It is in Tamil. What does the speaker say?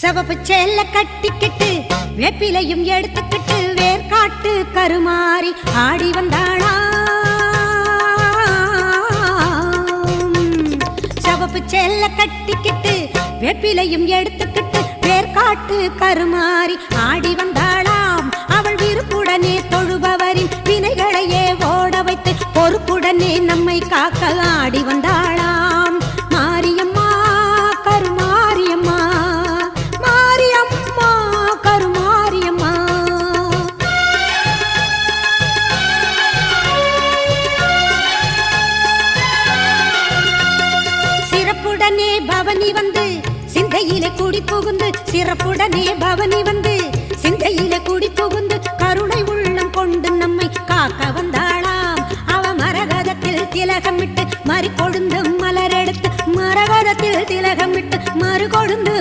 சிவப்பு சேல கட்டிக்கிட்டு வேப்பிலையும் எடுத்துக்கிட்டு வேர்காட்டு கருமாறி ஆடி வந்தாளா. சிவப்பு சேல கட்டிக்கிட்டு வேப்பிலையும் எடுத்துக்கிட்டு வேர்காட்டு கருமாறி ஆடி வந்தாளாம். அவள் விருப்புடனே தொழுபவரின் வினைகளையே ஓட வைத்து பொறுப்புடனே நம்மை காக்க ஆடி வந்தாளாம். மாரியம்மா கருமாரியம்மா, மாரியம்மா கருமாரியம்மா. சிறப்புடனே பவனி வந்து சிந்தையிலே கூடி புகுந்து, சிறப்புடனே பவனி வந்து சிந்தையிலே கூடி புகுந்து கருணை உள்ளம் கொண்டு நம்மை காக்க வந்தாளாம். அவ மரகதத்தில் திலகமிட்டு மறு கொழுந்து மலரெடுத்து, மரகதத்தில் திலகமிட்டு மறு கொழுந்து